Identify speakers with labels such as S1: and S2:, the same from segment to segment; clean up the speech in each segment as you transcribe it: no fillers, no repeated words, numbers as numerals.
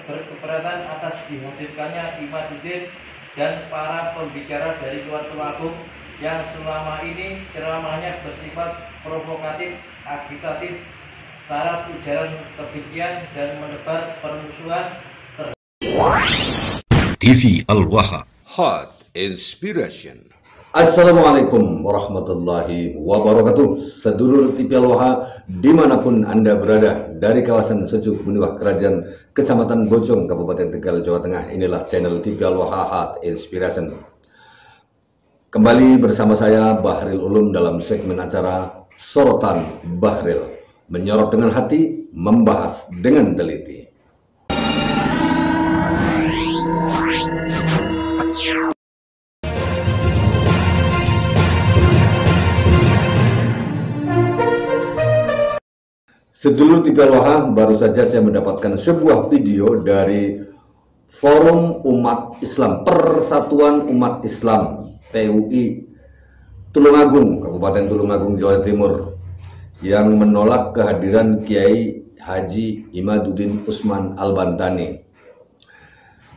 S1: berkeberatan atas dihadirkannya Imaduddin dan para pembicara dari luar Tulungagung yang selama ini ceramahnya bersifat provokatif, agitatif, syarat ujaran kebencian dan menebar permusuhan
S2: TV Al-Waha
S3: Hot Inspiration.
S4: Assalamualaikum warahmatullahi wabarakatuh. Sedulur TV Al-Waha dimanapun Anda berada, dari kawasan Sejuk Beniwah Kerajaan Kecamatan Bojong Kabupaten Tegal Jawa Tengah, inilah channel TV Al-Waha Hot Inspiration. Kembali bersama saya Bahril Ulum dalam segmen acara Sorotan Bahril, menyorot dengan hati, membahas dengan teliti. Sedulur TV Al-Waha, baru saja saya mendapatkan sebuah video dari Forum Umat Islam, Persatuan Umat Islam PUI Tulungagung, Kabupaten Tulungagung, Jawa Timur, yang menolak kehadiran Kiai Haji Imaduddin Usman Al-Bantani.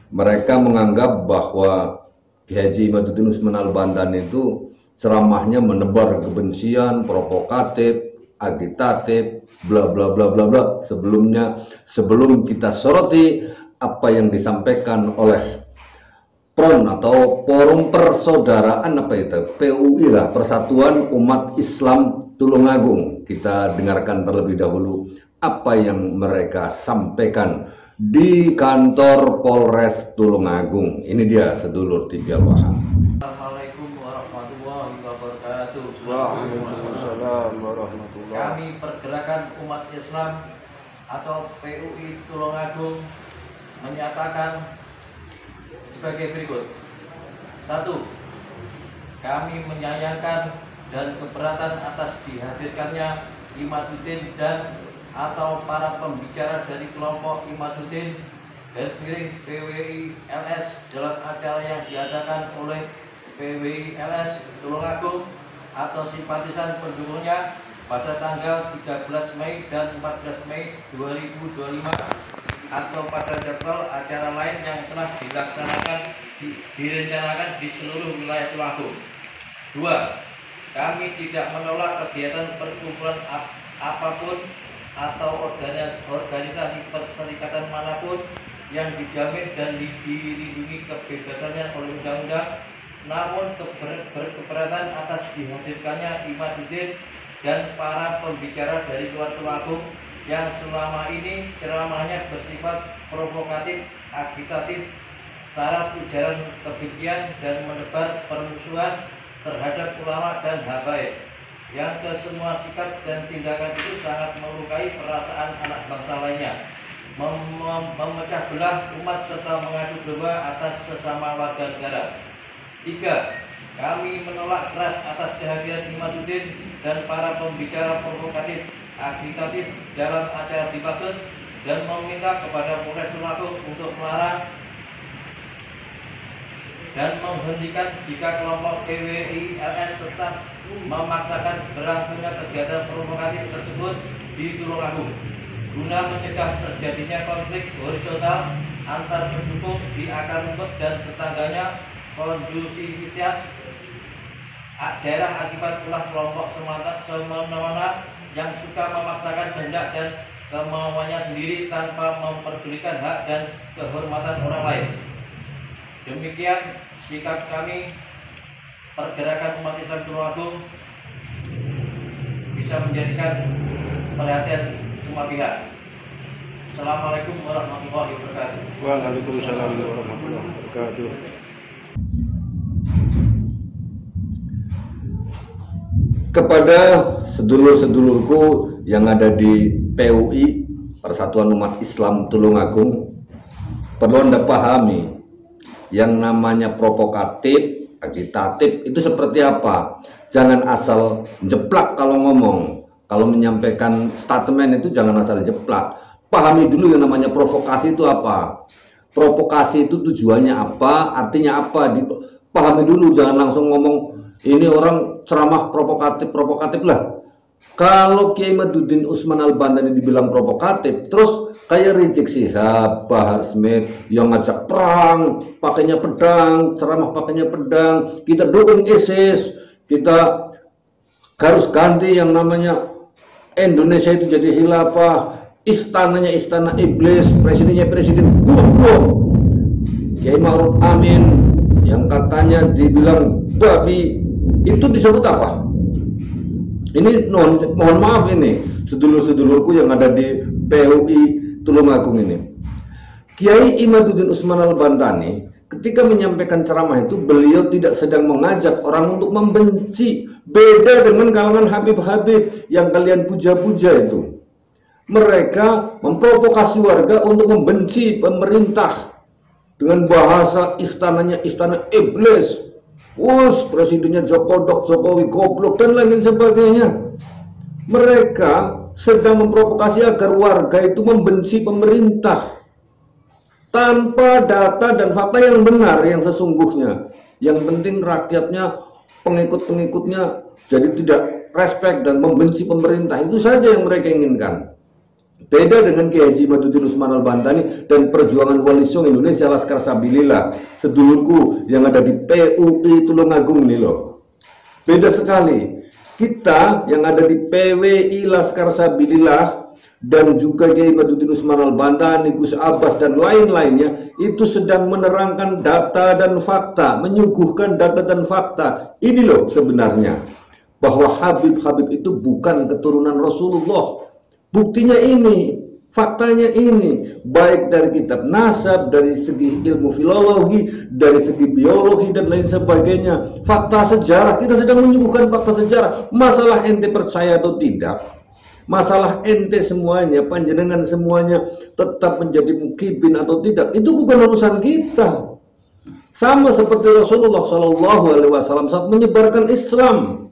S4: Mereka menganggap bahwa Kiai Haji Imaduddin Usman Al-Bantani itu ceramahnya menebar kebencian, provokatif, agitatif, bla bla bla bla bla. Sebelum kita soroti apa yang disampaikan oleh PRON atau Forum Persaudaraan PUI lah, Persatuan Umat Islam Tulungagung, kita dengarkan terlebih dahulu apa yang mereka sampaikan di kantor Polres Tulungagung. Ini dia sedulur TV Al-Waha.
S1: Assalamualaikum warahmatullahi wabarakatuh.
S3: Waalaikumsalam warahmatullahi.
S1: Kami Pergerakan Umat Islam atau PUI Tulungagung menyatakan sebagai berikut. 1. Kami menyayangkan dan keberatan atas dihadirkannya Imaduddin dan atau para pembicara dari kelompok Imaduddin garis miring PWI LS dalam acara yang diadakan oleh PWI LS Tulungagung atau simpatisan pendukungnya pada tanggal 13 Mei dan 14 Mei 2025 atau pada jadwal acara lain yang telah direncanakan di seluruh wilayah Tulungagung. 2. Kami tidak menolak kegiatan perkumpulan apapun atau organisasi perserikatan manapun yang dijamin dan dilindungi kebebasannya oleh undang-undang, namun berkeberatan atas dihadirkannya Imaduddin dan para pembicara dari luar Tulungagung yang selama ini ceramahnya bersifat provokatif, agitatif, syarat ujaran kebencian dan menebar permusuhan terhadap ulama dan habaib, yang kesemua sikap dan tindakan itu sangat melukai perasaan anak bangsa lainnya, memecah belah umat serta mengadu domba atas sesama warga negara. 3. Kami menolak keras atas kehadiran Imaduddin dan para pembicara provokatif, agitatif dalam acara dimaksud dan meminta kepada Polres Tulungagung untuk melarang dan menghentikan jika kelompok PWI LS tetap memaksakan berlangsungnya kegiatan provokatif tersebut di Tulungagung guna mencegah terjadinya konflik horizontal antar pendukung di akar rumput dan tetangganya, kondusivitas daerah akibat ulah kelompok semena-mena yang suka memaksakan kehendak dan kemauannya sendiri tanpa memperdulikan hak dan kehormatan orang lain. Demikian sikap kami Pergerakan Umat Islam Tulungagung bisa menjadikan perhatian semua pihak. Assalamualaikum warahmatullahi wabarakatuh.
S3: Waalaikumsalam warahmatullahi wabarakatuh.
S4: Kepada sedulur-sedulurku yang ada di PUI Persatuan Umat Islam Tulungagung, perlu Anda pahami yang namanya provokatif, agitatif itu seperti apa. Jangan asal jeplak kalau ngomong. Kalau menyampaikan statement itu jangan asal jeplak. Pahami dulu yang namanya provokasi itu apa. Provokasi itu tujuannya apa, artinya apa. Pahami dulu, jangan langsung ngomong ini orang ceramah provokatif lah. Kalau Kiai Imaduddin Usman Al-Bantani dibilang provokatif, terus Kayak Rizik Syihab, Bahar Smith yang ngajak perang, pakainya pedang, ceramah pakainya pedang, kita dukung ISIS, kita harus ganti yang namanya Indonesia itu jadi khilafah, istananya istana iblis, presidennya presiden goblok. Kiai Ma'ruf Amin yang katanya dibilang babi, itu disebut apa? Ini mohon maaf ini sedulur-sedulurku yang ada di PUI Tulungagung ini. Kiai Imaduddin Usman Al-Bantani ketika menyampaikan ceramah itu, beliau tidak sedang mengajak orang untuk membenci. Beda dengan kalangan Habib-Habib yang kalian puja-puja itu. Mereka memprovokasi warga untuk membenci pemerintah dengan bahasa istananya istana iblis. Presidennya Jokowi goblok dan lain sebagainya. Mereka sedang memprovokasi agar warga itu membenci pemerintah tanpa data dan fakta yang benar, yang sesungguhnya. Yang penting rakyatnya, pengikut-pengikutnya jadi tidak respect dan membenci pemerintah. Itu saja yang mereka inginkan. Beda dengan Kiai Haji Imaduddin Usman Al-Bantani dan perjuangan Wali Songo Indonesia Laskar Sabilillah, sedulurku yang ada di PUI Tulungagung ini loh. Beda sekali. Kita yang ada di PWI Laskar Sabilillah dan juga Kiai Imaduddin Usman Al-Bantani, Gus Abbas dan lain-lainnya itu sedang menerangkan data dan fakta, menyuguhkan data dan fakta. Ini loh sebenarnya bahwa Habib-Habib itu bukan keturunan Rasulullah. Buktinya ini, faktanya ini, baik dari kitab nasab, dari segi ilmu filologi, dari segi biologi dan lain sebagainya. Fakta sejarah, kita sedang menyuguhkan fakta sejarah. Masalah ente percaya atau tidak, masalah ente semuanya, panjenengan semuanya tetap menjadi mukibin atau tidak, itu bukan urusan kita. Sama seperti Rasulullah SAW saat menyebarkan Islam.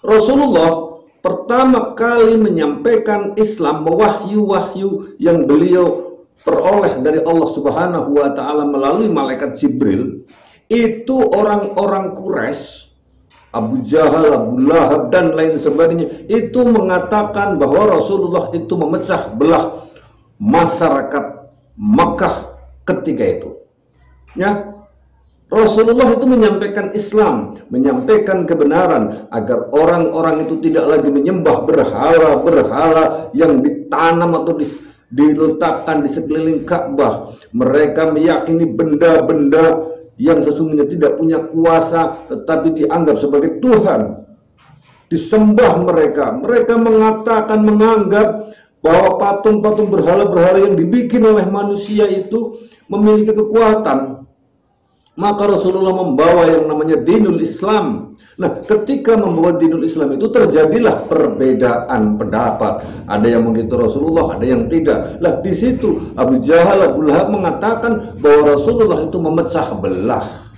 S4: Rasulullah pertama kali menyampaikan Islam, wahyu-wahyu yang beliau peroleh dari Allah Subhanahu wa Ta'ala melalui malaikat Jibril, itu orang-orang Quraisy, Abu Jahal, Abu Lahab dan lain sebagainya, itu mengatakan bahwa Rasulullah itu memecah belah masyarakat Makkah ketika itu. Ya, Rasulullah itu menyampaikan Islam, menyampaikan kebenaran agar orang-orang itu tidak lagi menyembah berhala-berhala yang ditanam atau diletakkan di sekeliling Ka'bah. Mereka meyakini benda-benda yang sesungguhnya tidak punya kuasa tetapi dianggap sebagai Tuhan. Disembah mereka. Mereka mengatakan, menganggap bahwa patung-patung berhala-berhala yang dibikin oleh manusia itu memiliki kekuatan. Maka Rasulullah membawa yang namanya dinul Islam. Nah, ketika membawa dinul Islam itu terjadilah perbedaan pendapat. Ada yang mengikuti Rasulullah, ada yang tidak. Lah di situ Abu Jahal, Abu Lahab mengatakan bahwa Rasulullah itu memecah belah.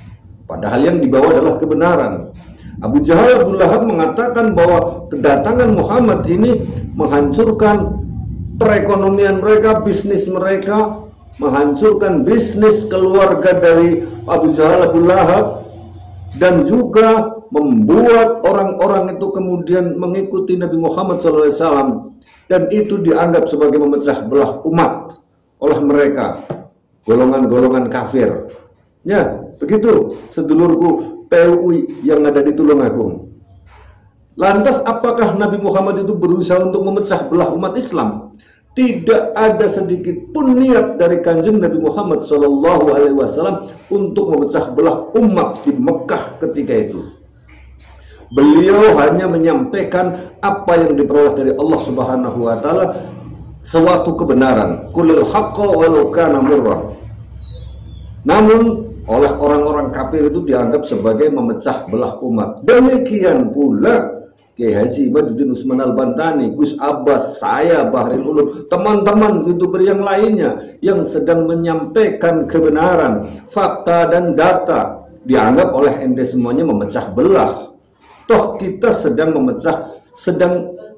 S4: Padahal yang dibawa adalah kebenaran. Abu Jahal, Abu Lahab mengatakan bahwa kedatangan Muhammad ini menghancurkan perekonomian mereka, bisnis mereka, menghancurkan bisnis keluarga dari Abu Jahal, Abu Lahab, dan juga membuat orang-orang itu kemudian mengikuti Nabi Muhammad SAW, dan itu dianggap sebagai memecah belah umat oleh mereka, golongan-golongan kafir. Ya, begitu sedulurku PUI yang ada di Tulungagung. Lantas apakah Nabi Muhammad itu berusaha untuk memecah belah umat Islam? Tidak ada sedikit pun niat dari Kanjeng Nabi Muhammad SAW untuk memecah belah umat di Mekah ketika itu. Beliau hanya menyampaikan apa yang diperoleh dari Allah Subhanahu wa Ta'ala, suatu kebenaran. Qulil haqqa walau kana murran. Namun oleh orang-orang kafir itu dianggap sebagai memecah belah umat. Demikian pula Kiai Haji Imaduddin Usman Al-Bantani, Gus Abbas, saya, Bahril Ulum, teman-teman YouTuber yang lainnya yang sedang menyampaikan kebenaran, fakta dan data, dianggap oleh ente semuanya memecah belah. Toh kita sedang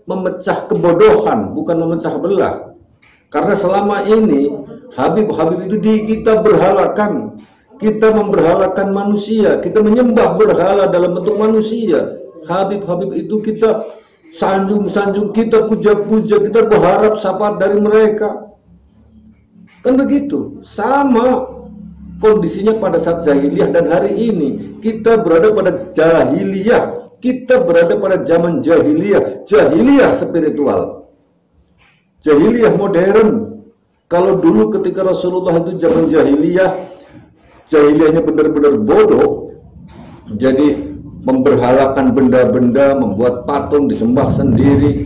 S4: memecah kebodohan, bukan memecah belah. Karena selama ini Habib-Habib itu kita berhalakan, kita memberhalakan manusia, kita menyembah berhala dalam bentuk manusia. Habib-Habib itu kita sanjung-sanjung, kita puja-puja, kita berharap syafaat dari mereka. Kan begitu. Sama kondisinya pada saat jahiliyah dan hari ini. Kita berada pada jahiliyah. Kita berada pada zaman jahiliyah. Jahiliyah spiritual. Jahiliyah modern. Kalau dulu ketika Rasulullah itu zaman jahiliyah, jahiliyahnya benar-benar bodoh. Jadi memberhalakan benda-benda, membuat patung disembah sendiri.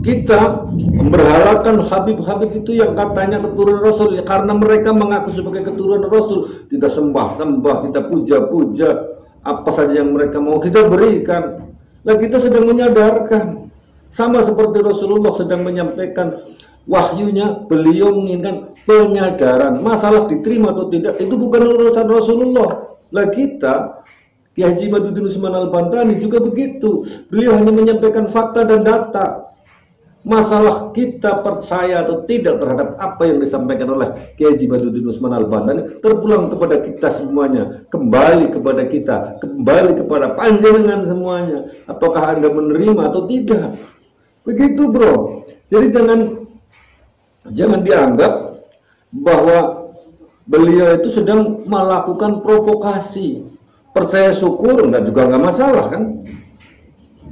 S4: Kita memberhalakan Habib-Habib itu yang katanya keturunan Rasul, karena mereka mengaku sebagai keturunan Rasul. Kita sembah-sembah, kita puja-puja, apa saja yang mereka mau kita berikan. Nah, kita sedang menyadarkan, sama seperti Rasulullah sedang menyampaikan wahyunya, beliau menginginkan penyadaran. Masalah diterima atau tidak itu bukan urusan Rasulullah. Lah kita, Kiai Haji Imaduddin Usman Al-Bantani juga begitu. Beliau hanya menyampaikan fakta dan data. Masalah kita percaya atau tidak terhadap apa yang disampaikan oleh Kiai Haji Imaduddin Usman Al-Bantani terpulang kepada kita semuanya, kembali kepada kita, kembali kepada panjenengan semuanya. Apakah Anda menerima atau tidak? Begitu, bro. Jadi jangan dianggap bahwa beliau itu sedang melakukan provokasi. Percaya syukur enggak juga enggak masalah kan.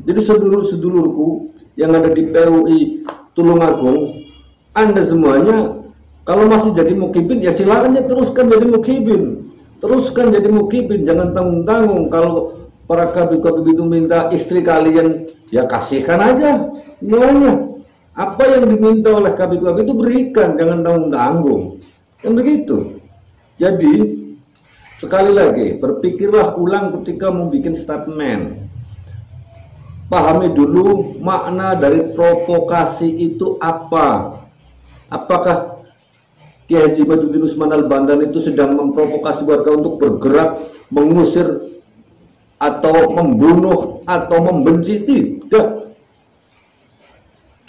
S4: Jadi sedulur-sedulurku yang ada di PUI Tulungagung, Anda semuanya kalau masih jadi mukibin ya silakan ya, teruskan jadi mukibin. Teruskan jadi mukibin, jangan tanggung-tanggung. Kalau para kabib-kabib itu minta istri kalian, ya kasihkan aja semuanya. Apa yang diminta oleh kabib-kabib itu berikan, jangan tanggung-tanggung. Kan begitu. Jadi sekali lagi, berpikirlah ulang ketika membuat statement. Pahami dulu makna dari provokasi itu apa. Apakah Kiai Haji Imaduddin Usman Al-Bantani itu sedang memprovokasi warga untuk bergerak, mengusir, atau membunuh, atau membenci? Tidak.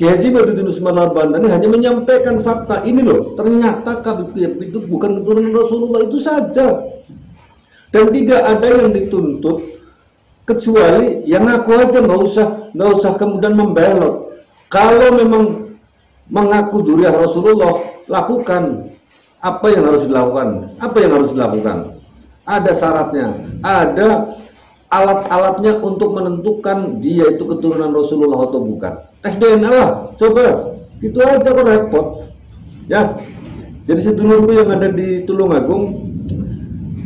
S4: Kiai Haji Imaduddin Usman Al-Bantani hanya menyampaikan fakta. Ini loh, ternyata Habib itu bukan keturunan Rasulullah, itu saja. Dan tidak ada yang dituntut kecuali yang ngaku aja, nggak usah kemudian membelot. Kalau memang mengaku dzurriyyah Rasulullah, lakukan apa yang harus dilakukan. Apa yang harus dilakukan? Ada syaratnya, ada alat-alatnya untuk menentukan dia itu keturunan Rasulullah atau bukan. Tes DNA lah, coba. Itu aja kok repot. Ya. Jadi sedulurku yang ada di Tulungagung,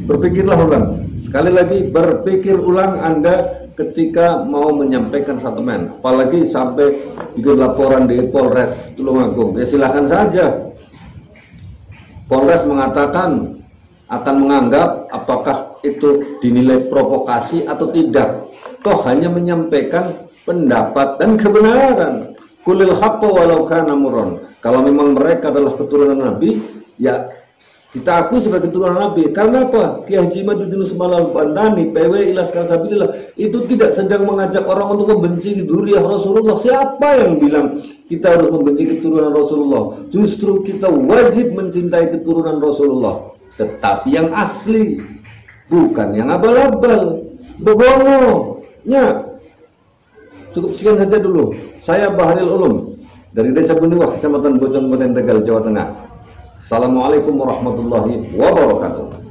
S4: berpikirlah ulang. Sekali lagi, berpikir ulang Anda ketika mau menyampaikan statement. Apalagi sampai bikin laporan di Polres Tulungagung. Ya silahkan saja. Polres mengatakan akan menganggap apakah itu dinilai provokasi atau tidak. Toh hanya menyampaikan pendapat dan kebenaran. Kulil haqqa walau kana murran. Kalau memang mereka adalah keturunan Nabi, ya kita akui sebagai keturunan Nabi. Karena apa? Kiai Haji Imaduddin Usman Al-Bantani, PWI Laskar Sabilillah, itu tidak sedang mengajak orang untuk membenci dzurriyyah Rasulullah. Siapa yang bilang kita harus membenci keturunan Rasulullah? Justru kita wajib mencintai keturunan Rasulullah, tetapi yang asli, bukan yang abal-abal, begono. Ya, cukup sekian saja dulu. Saya Baharil Ulum dari Desa Buniwah, Kecamatan Bojong, Kabupaten Tegal, Jawa Tengah. Assalamualaikum warahmatullahi wabarakatuh.